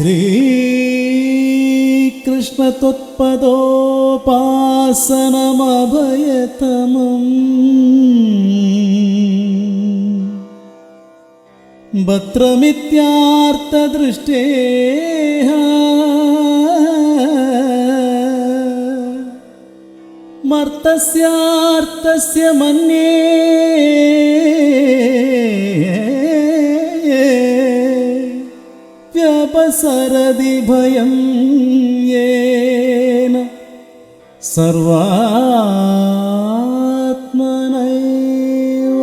ശ്രീകൃഷ്ണത്വത്പദോപാസനമഭയതമം ഭദ്രമിത്യാർത്ഥദൃഷ്ടേഃ മർത്തസ്യാർത്ഥസ്യ മന്യേ വ്യപസരതി ഭയം യേന സർവാത്മനൈവ.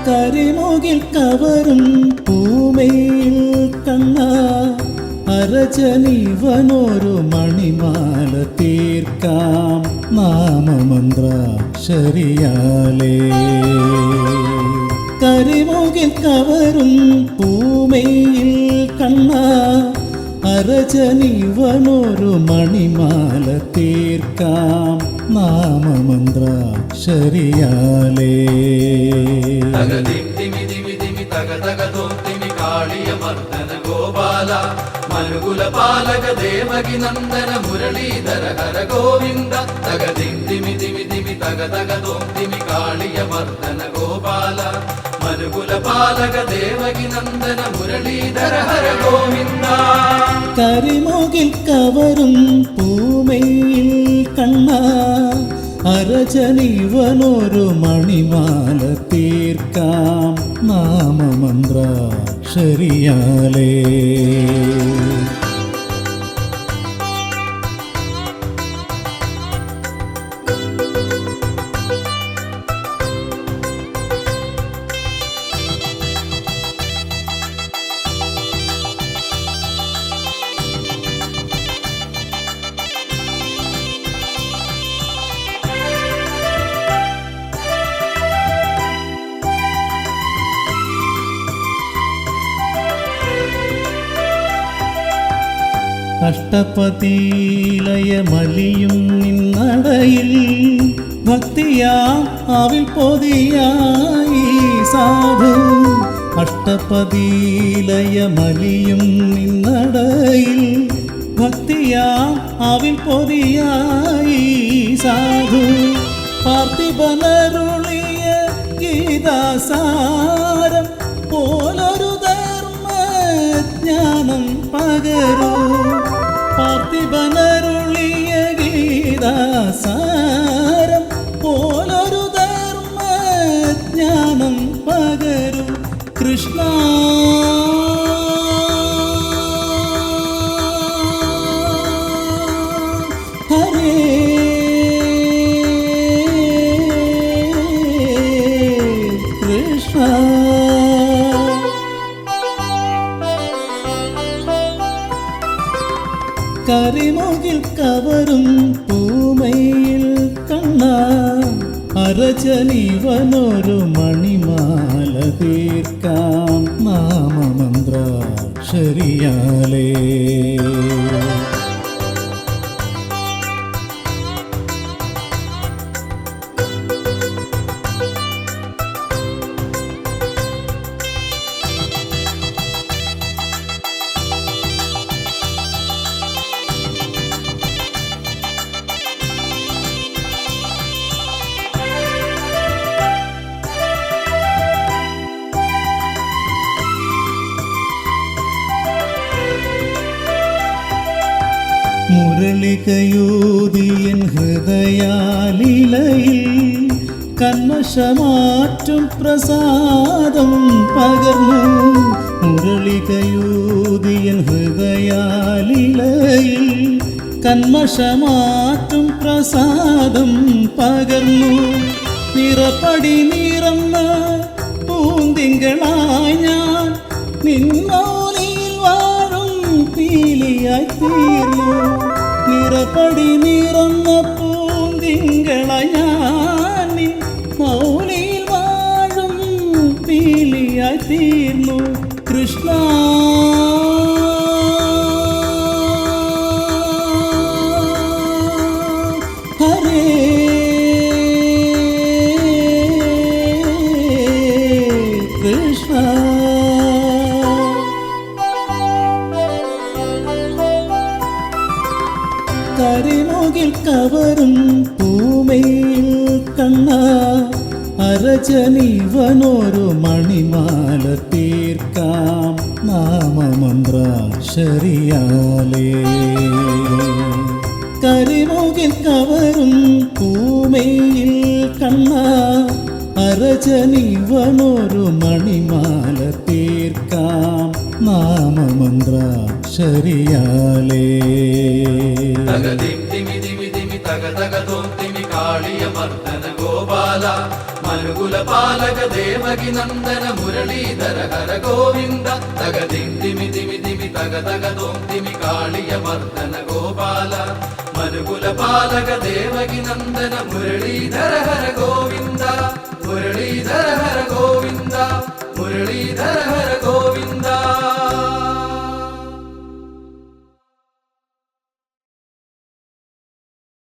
കരിമുകിൽ കവറും പൂമയിൽ കണ്ണ അരചനിവനൊരു മണിമാല തീർക്കാം നാമമന്ത്രാക്ഷരിയാലേ. കരിമുകിൽ കവറും പൂമയിൽ കണ്ണ അരചനിവനൊരു മണിമാല തീർക്കാം നാമമന്ത്രാക്ഷരിയാലേ. ഗോപാല മനുകുല പാലക ദേവകി നന്ദന മുരളീധര ഹര ഗോവിന്ദ തകദിന്തിമി തിമി തിമി തകതകതോം തിമി കാളിയ മർദ്ദന ഗോപാല മനുകുല പാലക ദേവകി നന്ദന മുരളീധര ഹര ഗോവിന്ദ. കരിമുകിൽ കവറും പൂമയിൽ കണ്ണ അരചനിവനൊരു മണിമാല തീർക്കാം നാമമന്ത്രാക്ഷരിയാലേ. അഷ്ടപതിലയമലിയും നിന്നടയിൽ ഭക്തിയാം അവിൽ പൊതിയായി സാധു. അഷ്ടപതിലയമലിയും നിന്നടയിൽ ഭക്തിയാം അവിൽ പൊതിയായി സാധു. പാർത്ഥിപനരുളിയ ഗീതാസാരം പോലൊരു ധർമ്മജ്ഞാനം പകരൂ. പാർത്ഥിപനരുളിയ ഗീതാസാരം പോലൊരു ധർമ്മജ്ഞാനം പകരും കൃഷ്ണ. ഹരേ കൃഷ്ണ. കരിമുകിൽ കവറും പൂമയിൽ കണ്ണ അരചനിവനൊരു മണിമാല തീർക്കാം നാമമന്ത്രാക്ഷരിയാലേ. മുരളികയൂതിയൻ ഹൃദയാലിലയിൽ കന്മഷമാറ്റും പ്രസാദം പകർന്നു. മുരളികയൂതിയൻ ഹൃദയാലിലയിൽ കന്മഷമാറ്റും പ്രസാദം പകർന്നു. നിറപടി നിറന്ന പൂന്തിങ്കളായി ഞാൻ നിന്നോലിൽ വാഴും പീലിയായി തീർന്നു. നിറപടി നിറന്ന പൂന്തിങ്കളായി ഞാൻ നിന്നോലിൽ വാഴും പീലിയായി തീർന്നു. കൃഷ്ണ ഹരേ കൃഷ്ണ. കരിമുകിൽ കവറും പൂമയിൽ കണ്ണ അരജനീവനൊരു മണിമാല തീർക്കാം നാമമന്ത്രാക്ഷരിയാലേ. കരിമുകിൽ കവറും പൂമയിൽ കണ്ണ അരജനീവനൊരു മണിമാല തീർക്കാം നാമമന്ത്രാക്ഷരിയാലേ. തകദിം തിമി തിമി തിമി തക തക തോം തിമി കാളിയ മർദ്ദന ഗോപാല മനുകുല പാലക ദേവകി നന്ദന മുരളീധര ഹര ഗോവിന്ദ. തകദിം തിമി തിമി തിമി തക തക തോം തിമി കാളിയ മർദ്ദന ഗോപാല മനുകുല പാലക ദേവകി നന്ദന മുരളീധര ഹര